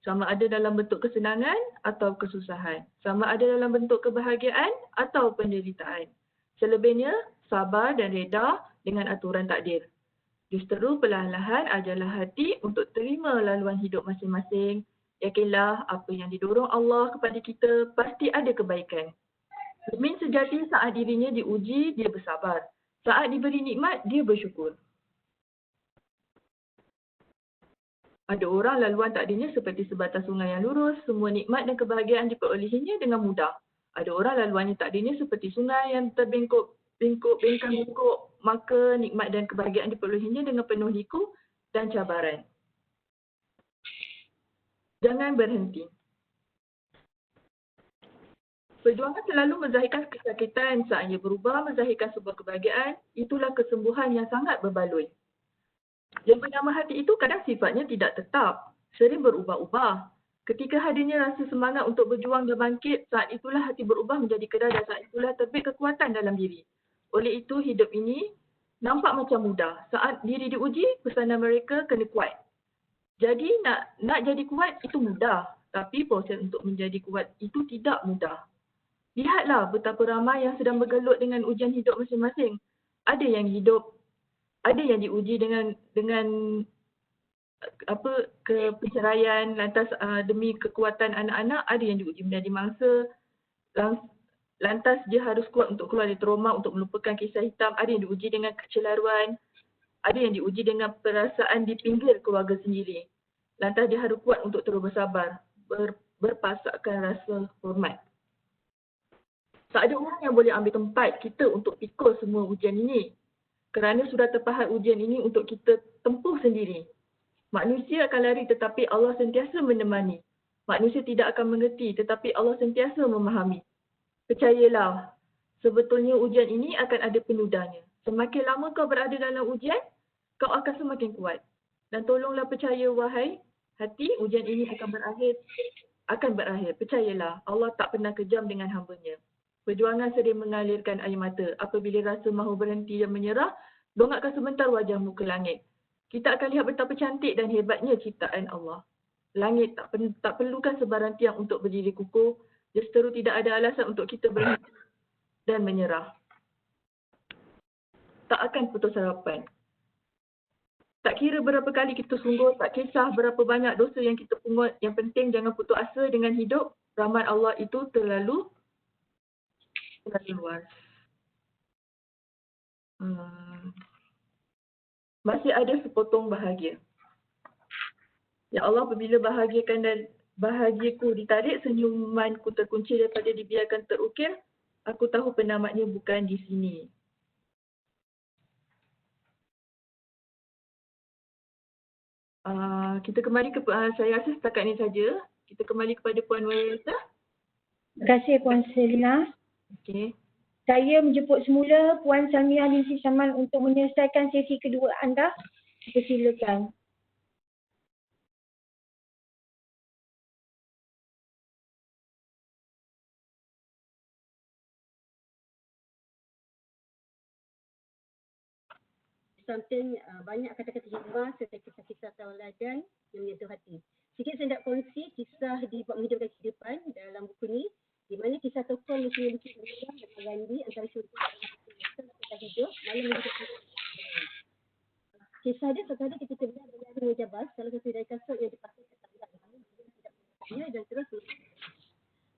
Sama ada dalam bentuk kesenangan atau kesusahan. Sama ada dalam bentuk kebahagiaan atau penderitaan. Selebihnya, sabar dan reda dengan aturan takdir. Justeru perlahan-lahan ajarlah hati untuk terima laluan hidup masing-masing. Yakinlah apa yang didorong Allah kepada kita pasti ada kebaikan. Mukmin sejati saat dirinya diuji, dia bersabar. Saat diberi nikmat, dia bersyukur. Ada orang laluan takdirnya seperti sebatas sungai yang lurus, semua nikmat dan kebahagiaan diperolehinya dengan mudah. Ada orang laluannya takdirnya seperti sungai yang terbengkok, bengkok, maka nikmat dan kebahagiaan diperolehinya dengan penuh liku dan cabaran. Jangan berhenti. Perjuangan selalu menzahirkan kesakitan, saat ia berubah menzahirkan sebuah kebahagiaan, itulah kesembuhan yang sangat berbaloi. Yang bernama hati itu kadang sifatnya tidak tetap, sering berubah-ubah. Ketika hadirnya rasa semangat untuk berjuang dan bangkit, saat itulah hati berubah menjadi kedar dan saat itulah terbit kekuatan dalam diri. Oleh itu hidup ini nampak macam mudah. Saat diri diuji, pesanan mereka kena kuat. Jadi nak jadi kuat itu mudah, tapi proses untuk menjadi kuat itu tidak mudah. Lihatlah betapa ramai yang sedang bergelut dengan ujian hidup masing-masing. Ada yang diuji dengan perceraian, lantas demi kekuatan anak-anak, ada yang diuji menjadi mangsa, lantas dia harus kuat untuk keluar dari trauma, untuk melupakan kisah hitam, ada yang diuji dengan kecelaruan, ada yang diuji dengan perasaan dipinggir keluarga sendiri. Lantas dia harus kuat untuk terus bersabar, berpasakkan rasa hormat. Tak ada orang yang boleh ambil tempat kita untuk pikul semua ujian ini. Kerana sudah terpahat ujian ini untuk kita tempuh sendiri. Manusia akan lari tetapi Allah sentiasa menemani. Manusia tidak akan mengerti tetapi Allah sentiasa memahami. Percayalah, sebetulnya ujian ini akan ada penudahnya. Semakin lama kau berada dalam ujian, kau akan semakin kuat. Dan tolonglah percaya wahai hati, ujian ini akan berakhir. Percayalah, Allah tak pernah kejam dengan hamba-Nya. Perjuangan sering mengalirkan air mata. Apabila rasa mahu berhenti dan menyerah, dongakkan sebentar wajahmu ke langit. Kita akan lihat betapa cantik dan hebatnya ciptaan Allah. Langit tak perlukan sebarang tiang untuk berdiri kukuh. Justeru tidak ada alasan untuk kita berhenti dan menyerah. Tak akan putus harapan. Tak kira berapa kali kita sungguh, tak kisah berapa banyak dosa yang kita pungut. Yang penting jangan putus asa dengan hidup. Rahmat Allah itu terlalu luas. Masih ada sepotong bahagia. Ya Allah, apabila bahagiakan dan bahagiaku ditarik, senyumanku terkunci daripada dibiarkan terukir, aku tahu penamatnya bukan di sini. Kita kembali ke, saya rasa setakat ini saja. Kita kembali kepada Puan Wairita. Terima kasih Puan Selina. Okey. Saya menjemput semula Puan Salmiah Lindsay Saman untuk menyelesaikan sesi kedua anda. Silakan. Something banyak kata-kata hikmah serta kisah-kisah tauladan yang menyentuh hati. Sikit saya nak kongsi kisah di Bab Menghidupkan Kehidupan dalam buku ni, di mana kisah tokoh yang Lucy William dan Gandhi antara syurga dan hidup malam menghidupkan. Kisah dia satu hari ketika dia berada di Jabal, salah satu dari kasut yang dipakai ketangga dan terus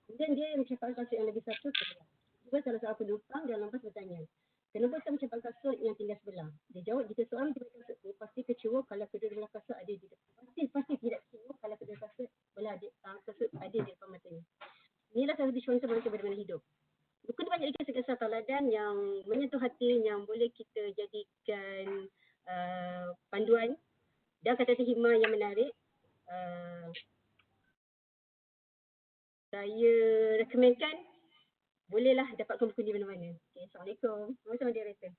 kemudian dia mencapal kasut yang lagi satu keluar. Juga salah seorang penumpang dalam bas bertanya, kenapa tak mencapal kasut yang tinggal sebelah? Dia jawab, jika seorang mencapal kasut itu, pasti kecewa kalau kedua belah kasut ada di depan. Pasti tidak kecewa kalau kedua kasut kasut ada di depan matanya. Inilah satu contoh manusia bagaimana hidup. Buku ni banyak kisah-kisah tauladan yang menyentuh hati, yang boleh kita jadikan panduan dan kata-kata hikmah yang menarik. Saya rekomenkan bolehlah dapatkan buku di mana-mana. Okay, Assalamualaikum. Sama-sama director.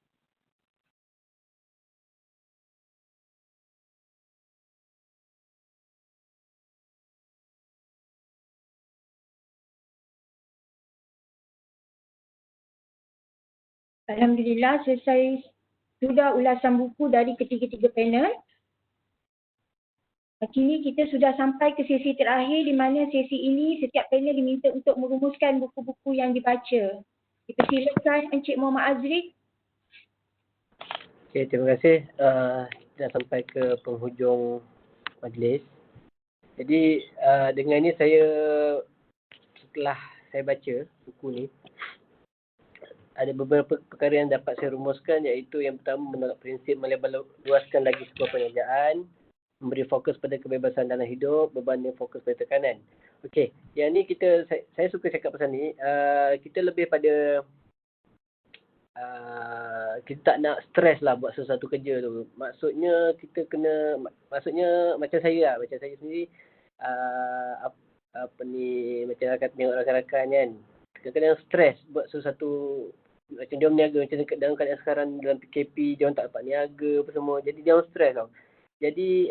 Alhamdulillah, selesai sudah ulasan buku dari ketiga-tiga panel. Kini kita sudah sampai ke sesi terakhir di mana sesi ini setiap panel diminta untuk merumuskan buku-buku yang dibaca. Dipersilakan Encik Muhammad Azri. Okey, terima kasih. Dah sampai ke penghujung majlis. Jadi dengan ini setelah saya baca buku ni, ada beberapa perkara yang dapat saya rumuskan, iaitu yang pertama menolak prinsip melebar luaskan lagi sebuah pengerjaan. memberi fokus pada kebebasan dalam hidup, berbanding fokus pada tekanan. Okey, yang ni saya suka cakap pasal ni, kita lebih pada kita tak nak stres lah buat sesuatu kerja tu. Maksudnya kita kena, maksudnya macam saya sendiri, macam rakan tengok rakan-rakan kan, kadang-kadang stres buat sesuatu. Macam dia berniaga, macam dalam keadaan sekarang dalam PKP, dia orang tak dapat niaga apa semua. Jadi dia orang stres tau. Jadi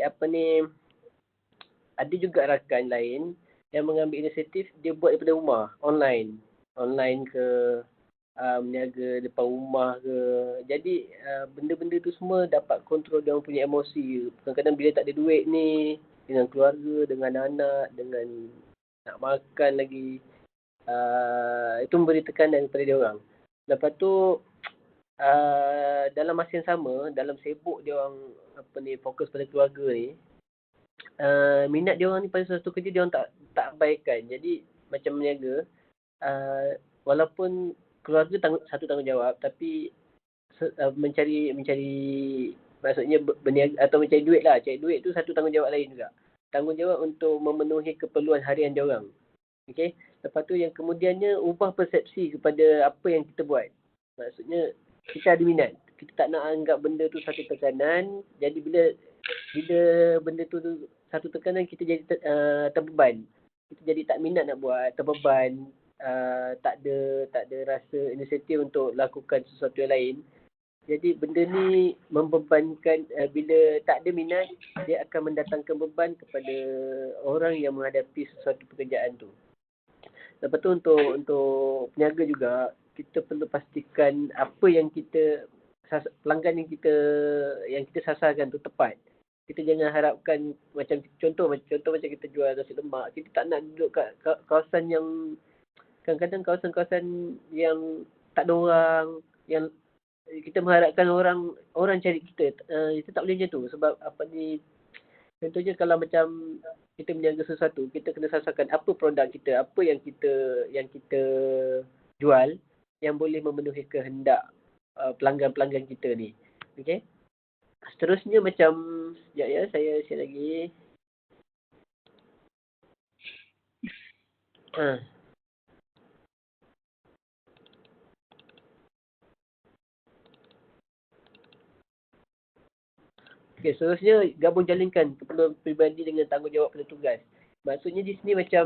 ada juga rakan lain yang mengambil inisiatif, dia buat daripada rumah, online ke, meniaga depan rumah ke. Jadi benda-benda tu semua dapat kontrol dia orang punya emosi. Kadang-kadang bila tak ada duit ni, dengan keluarga, dengan anak, dengan nak makan lagi, itu memberi tekanan kepada dia orang. Lepas tu dalam masa yang sama, dalam sibuk dia orang fokus pada keluarga ni, minat dia orang ni pada sesuatu kerja dia orang tak abaikan. Jadi macam meniaga, walaupun keluarga satu tanggungjawab, tapi mencari maksudnya berniaga atau mencari duit lah. Cari duit tu satu tanggungjawab lain juga. Tanggungjawab untuk memenuhi keperluan harian dia orang. Okey. Lepas tu yang kemudiannya ubah persepsi kepada apa yang kita buat. Maksudnya kita ada minat. Kita tak nak anggap benda tu satu tekanan. Jadi bila benda tu satu tekanan, kita jadi terbeban. Kita jadi tak minat nak buat, terbeban, tak ada rasa inisiatif untuk lakukan sesuatu yang lain. Jadi benda ni membebankan, bila tak ada minat, dia akan mendatangkan beban kepada orang yang menghadapi sesuatu pekerjaan tu. Lepas tu untuk peniaga juga, kita perlu pastikan apa yang pelanggan yang kita sasarkan tu tepat. Kita jangan harapkan contoh macam kita jual nasi lemak, kita tak nak duduk kat kawasan yang kadang-kadang kawasan-kawasan yang tak ada orang, yang kita mengharapkan orang cari kita. Kita tak boleh macam tu, sebab contohnya kalau macam kita meniaga sesuatu, kita kena sasarkan apa produk kita, apa yang kita jual yang boleh memenuhi kehendak pelanggan-pelanggan kita ni. Okey. Seterusnya macam, sekejap ya, saya share lagi. Okey, seterusnya gabung jalinkan keperluan peribadi dengan tanggungjawab pada tugas. Maksudnya di sini macam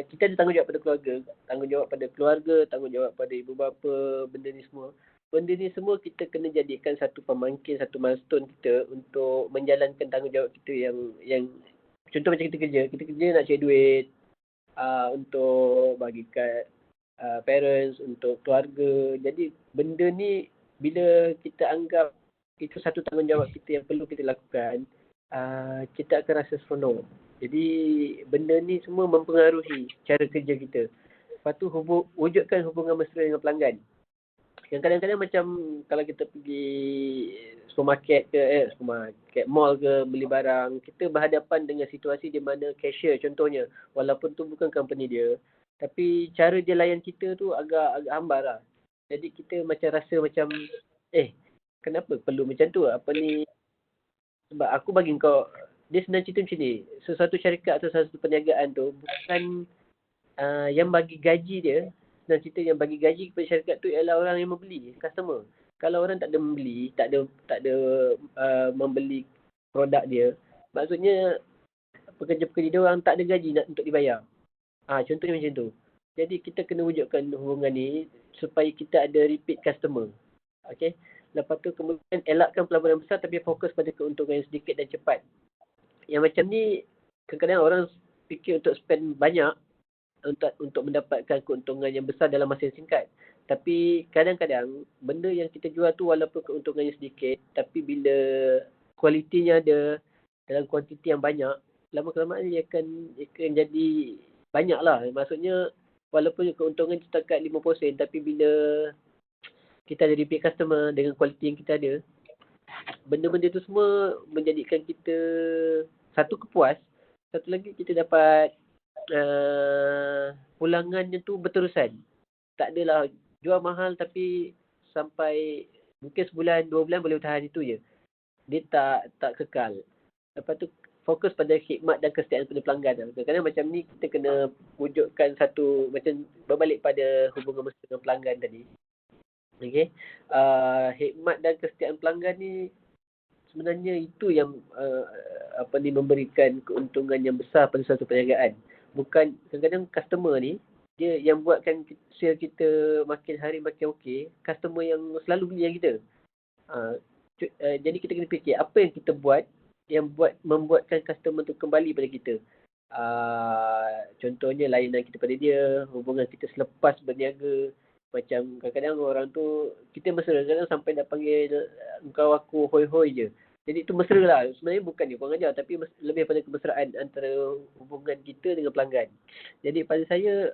kita ada tanggungjawab pada keluarga, tanggungjawab pada ibu bapa, benda ni semua. Benda ni semua kita kena jadikan satu pemangkin, satu milestone kita untuk menjalankan tanggungjawab kita yang contoh macam kita kerja nak cari duit, untuk bagikan parents, untuk keluarga. Jadi benda ni bila kita anggap itu satu tanggungjawab kita yang perlu kita lakukan, kita akan rasa seronok. Jadi benda ni semua mempengaruhi cara kerja kita. Lepas tu wujudkan hubungan mesra dengan pelanggan. Yang kadang-kadang macam kalau kita pergi supermarket mall ke, beli barang, kita berhadapan dengan situasi di mana cashier contohnya, walaupun tu bukan company dia, tapi cara dia layan kita tu agak hambar lah. Jadi kita macam rasa macam kenapa perlu macam tu? Sebab aku bagi kau, dia senang cerita macam ni. Sesuatu syarikat atau sesuatu perniagaan tu bukan yang bagi gaji dia, senang cerita yang bagi gaji kepada syarikat tu ialah orang yang membeli, customer. Kalau orang tak ada membeli, tak ada membeli produk dia, maksudnya pekerja-pekerja dia orang tak ada gaji untuk dibayar. Contohnya macam tu. Jadi kita kena wujudkan hubungan ni supaya kita ada repeat customer. Okey. Lepas tu kemudian elakkan pelaburan besar tapi fokus pada keuntungan yang sedikit dan cepat. Yang macam ni kadang-kadang orang fikir untuk spend banyak untuk mendapatkan keuntungan yang besar dalam masa yang singkat. Tapi kadang-kadang benda yang kita jual tu walaupun keuntungannya sedikit, tapi bila kualitinya ada dalam kuantiti yang banyak, lama-kelamaan dia akan jadi banyak lah. Maksudnya walaupun keuntungan setakat 50 sen, tapi bila kita ada repeat customer dengan kualiti yang kita ada, benda-benda tu semua menjadikan kita satu kepuas, satu lagi kita dapat pulangannya tu berterusan. Tak adalah jual mahal tapi sampai mungkin sebulan, 2 bulan boleh tahan itu je. Dia tak kekal. fokus pada khidmat dan kesetiaan pada pelanggan. Kadang-kadang macam ni kita kena wujudkan satu macam berbalik pada hubungan mesra dengan pelanggan tadi. Okey. Khidmat dan kesetiaan pelanggan ni sebenarnya itu yang memberikan keuntungan yang besar pada satu perniagaan. Bukan kadang-kadang customer ni dia yang buatkan sale kita makin hari makin okey, customer yang selalu beli yang kita. Jadi kita kena fikir apa yang kita buat yang membuatkan customer tu kembali pada kita. Contohnya layanan kita pada dia, hubungan kita selepas berniaga. Macam kadang-kadang orang tu kita mesra, kadang sampai nak panggil engkau aku hoi-hoi je. Jadi itu mesra lah. Sebenarnya bukan dia kurang ajar, tapi lebih pada kemesraan antara hubungan kita dengan pelanggan. Jadi pada saya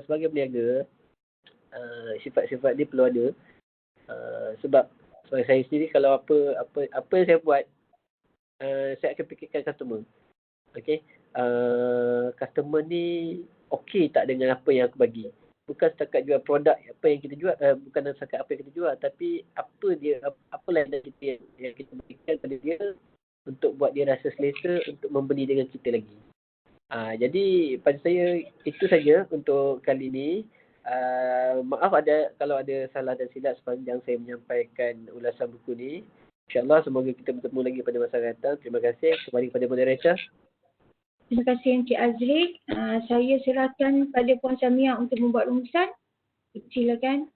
sebagai peniaga, sifat-sifat dia perlu ada. Sebab sebagai saya sendiri, kalau apa yang saya buat, saya akan fikirkan customer. Okay? Customer ni okey tak dengan apa yang aku bagi. Bukan setakat jual produk apa yang kita jual, bukan setakat apa yang kita jual, tapi apa layanan kita yang kita berikan pada dia untuk buat dia rasa selesa untuk membeli dengan kita lagi. Jadi pada saya itu saja untuk kali ini. Maaf kalau ada salah dan silap sepanjang saya menyampaikan ulasan buku ni. InsyaAllah semoga kita bertemu lagi pada masa akan datang. Terima kasih. Kembali kepada moderator. Terima kasih Encik Azri. Saya serahkan pada Puan Samia untuk membuat rumusan. Silakan.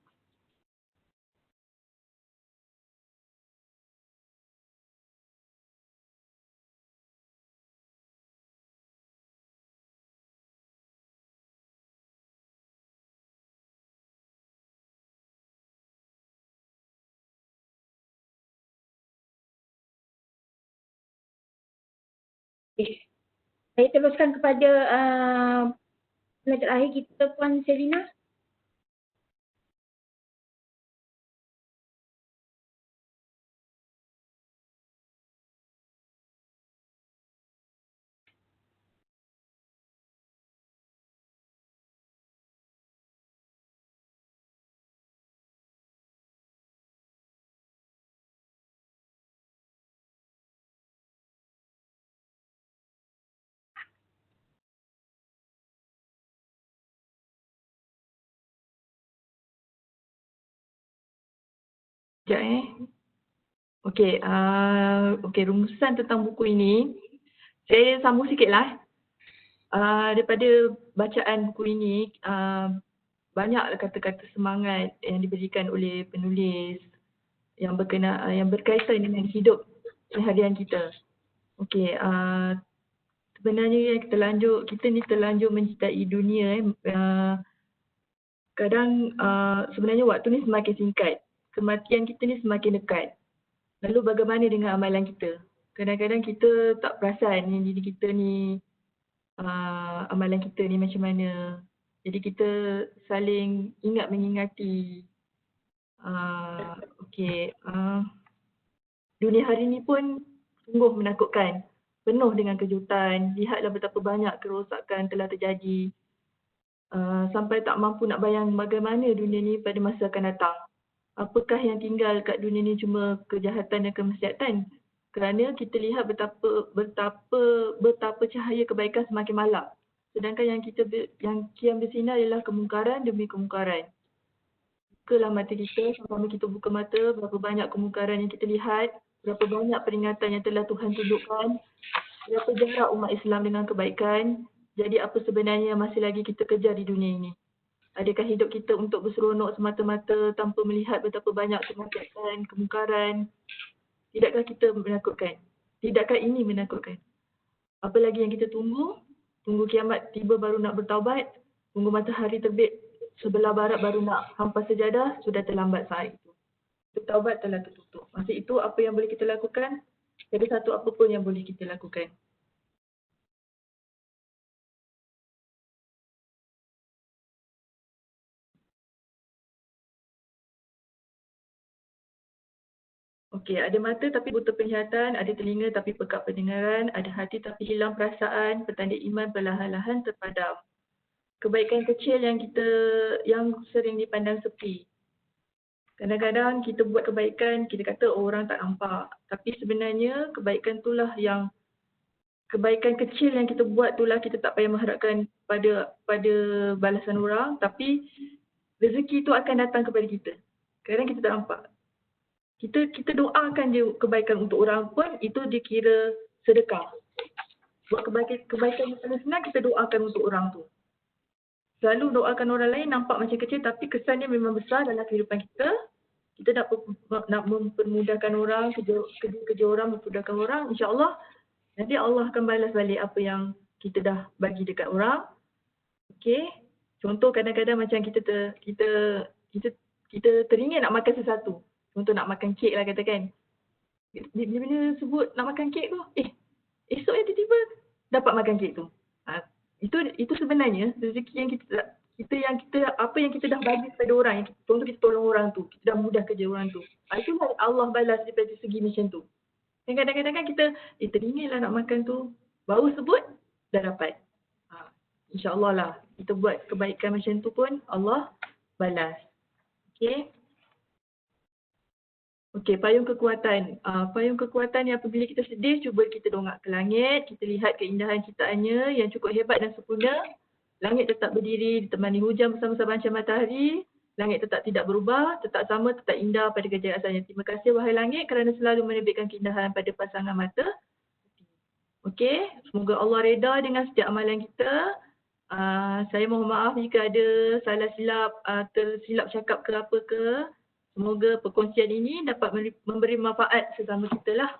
Saya teruskan kepada terakhir kita, Puan Selina. Sekejap Okey, rumusan tentang buku ini. Saya sambung sikitlah. Daripada bacaan buku ini, banyak kata-kata semangat yang diberikan oleh penulis yang berkaitan dengan hidup seharian kita. Okey, sebenarnya kita ni terlanjur mencintai dunia. Kadang sebenarnya waktu ni semakin singkat. Kematian kita ni semakin dekat. Lalu bagaimana dengan amalan kita? Kadang-kadang kita tak perasan yang diri kita ni, amalan kita ni macam mana. Jadi kita saling mengingati. Dunia hari ni pun sungguh menakutkan. Penuh dengan kejutan. Lihatlah betapa banyak kerosakan telah terjadi. Sampai tak mampu nak bayang bagaimana dunia ni pada masa akan datang. Apakah yang tinggal kat dunia ni cuma kejahatan dan kemaksiatan? Kerana kita lihat betapa cahaya kebaikan semakin malap. Sedangkan yang kian bersinar ialah kemungkaran demi kemungkaran. Bukalah mata kita, sama kita buka mata, berapa banyak kemungkaran yang kita lihat, berapa banyak peringatan yang telah Tuhan tunjukkan, berapa jarak umat Islam dengan kebaikan. Jadi apa sebenarnya yang masih lagi kita kejar di dunia ini? Adakah hidup kita untuk berseronok semata-mata tanpa melihat betapa banyak kemaksiatan, kemungkaran? Tidakkah kita menakutkan? Tidakkah ini menakutkan? Apa lagi yang kita tunggu? Tunggu kiamat tiba baru nak bertaubat? Tunggu matahari terbit sebelah barat baru nak hampas sejadah? Sudah terlambat saat itu. Bertaubat telah tertutup. Masa itu apa yang boleh kita lakukan? Tiada satu apa pun yang boleh kita lakukan. Okey, ada mata tapi buta penglihatan, ada telinga tapi pekak pendengaran, ada hati tapi hilang perasaan, petanda iman perlahan-lahan terpadam. Kebaikan kecil yang sering dipandang sepi. Kadang-kadang kita buat kebaikan, kita kata orang tak nampak. Tapi sebenarnya kebaikan itulah yang kebaikan kecil yang kita buat itulah kita tak payah mengharapkan pada balasan orang, tapi rezeki itu akan datang kepada kita. Kadang kita tak nampak. Kita doakan je kebaikan untuk orang pun itu dikira sedekah. Buat kebaikan yang paling senang kita doakan untuk orang tu. Selalu doakan orang lain nampak macam kecil tapi kesannya memang besar dalam kehidupan kita. Kita nak mempermudahkan orang, kerja orang, mempermudahkan orang, insya-Allah nanti Allah akan balas balik apa yang kita dah bagi dekat orang. Okey. Contoh kadang-kadang macam kita teringin nak makan sesuatu. Contoh nak makan kek lah katakan. Bila sebut nak makan kek tu, esok tiba-tiba dapat makan kek tu. Itu sebenarnya rezeki yang apa yang kita dah bagi kepada orang, contoh kita tolong orang tu, kita dah mudah kerja orang tu. Itulah Allah balas daripada segi macam tu. Dan kadang-kadang kan kita teringin lah nak makan tu, baru sebut dah dapat. InsyaAllah lah kita buat kebaikan macam tu pun Allah balas. Okey, payung kekuatan. Payung kekuatan yang apabila kita sedih, cuba kita dongak ke langit, kita lihat keindahan ciptaannya yang cukup hebat dan sempurna. Langit tetap berdiri, ditemani hujan bersama-sama pancar matahari. Langit tetap tidak berubah, tetap sama, tetap indah pada kejayaan asalnya. Terima kasih wahai langit kerana selalu menerbitkan keindahan pada pasangan mata. Okey, semoga Allah reda dengan setiap amalan kita. Saya mohon maaf jika ada salah silap, tersilap cakap ke apa ke. Semoga perkongsian ini dapat memberi manfaat sesama kita lah.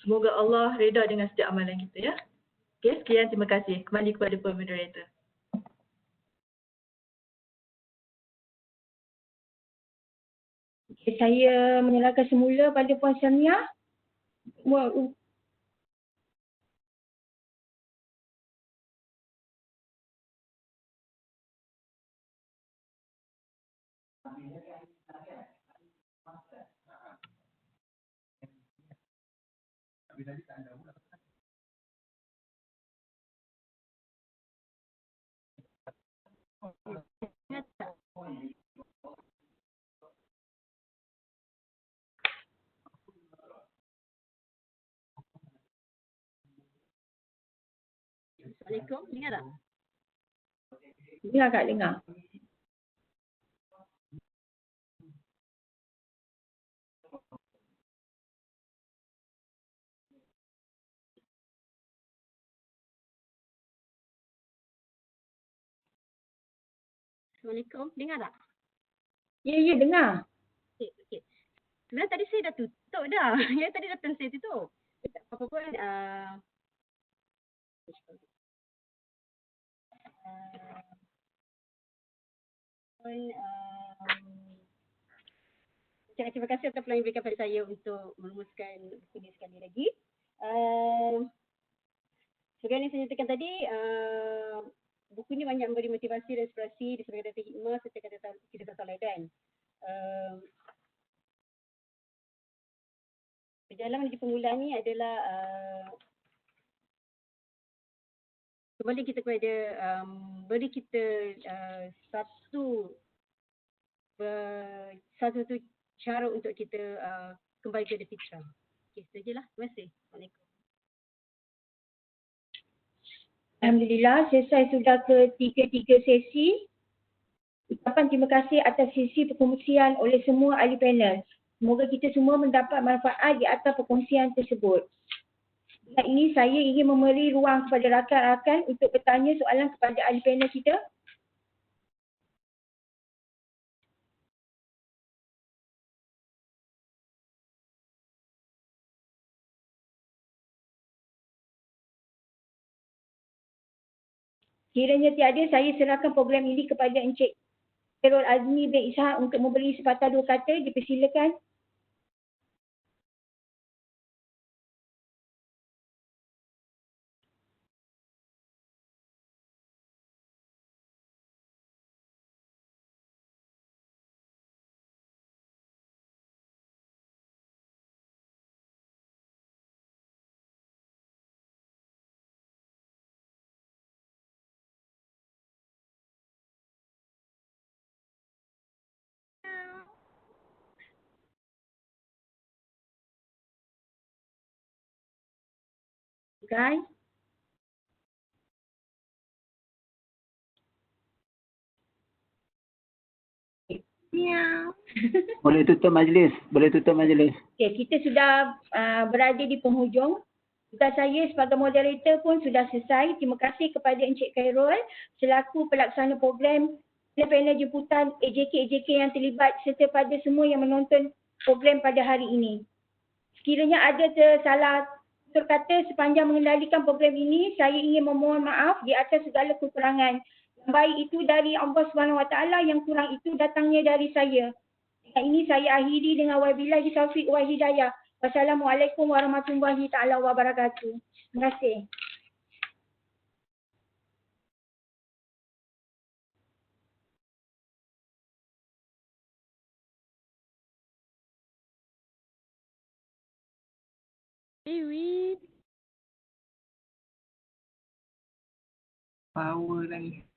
Semoga Allah reda dengan setiap amalan kita ya. Okey, sekian, terima kasih. Kembali kepada moderator. Saya menyerahkan semula pada Puan Samia. Assalamualaikum, dengar tak? Dengar Kak, dengar. Assalamualaikum, dengar tak? Ya, dengar. Okey. Sebenarnya tadi saya dah tutup dah. Yang tadi datang saya tutup. Tak apa pun. Terima kasih atas peluang yang diberikan pada saya untuk merumuskan buku ini sekali lagi. Seperti yang saya nyatakan tadi, buku ini banyak memberi motivasi dan inspirasi disebabkan kata hikmah serta kata tauladan. Perjalanan menuju permulaan ini adalah kembali kita kepada beri kita satu cara untuk kita kembali kepada fitrah. Okey, sajalah. Terima kasih. Assalamualaikum. Alhamdulillah, selesai sudah ketiga sesi. Ucapan terima kasih atas sesi perkongsian oleh semua ahli panel. Semoga kita semua mendapat manfaat di atas perkongsian tersebut. Dengan ini saya ingin memberi ruang kepada rakan-rakan untuk bertanya soalan kepada ahli panel kita. Kiranya tiada, saya serahkan program ini kepada Encik Khairul Azmi bin Ishak untuk memberi sepatah dua kata. Dipersilakan. Guys. Boleh tutup majlis. Boleh tutup majlis. Okey, kita sudah berada di penghujung. Tugas saya sebagai moderator pun sudah selesai. Terima kasih kepada Encik Khairul selaku pelaksana program, panel jemputan AJK yang terlibat serta pada semua yang menonton program pada hari ini. Sekiranya ada salah tutur kata sepanjang mengendalikan program ini, saya ingin memohon maaf di atas segala kekurangan. Yang baik itu dari Allah SWT, yang kurang itu datangnya dari saya. Dengan ini saya akhiri dengan wabillahi taufiq wal hidayah. Wassalamualaikum warahmatullahi taala wabarakatuh. Terima kasih. Power lagi.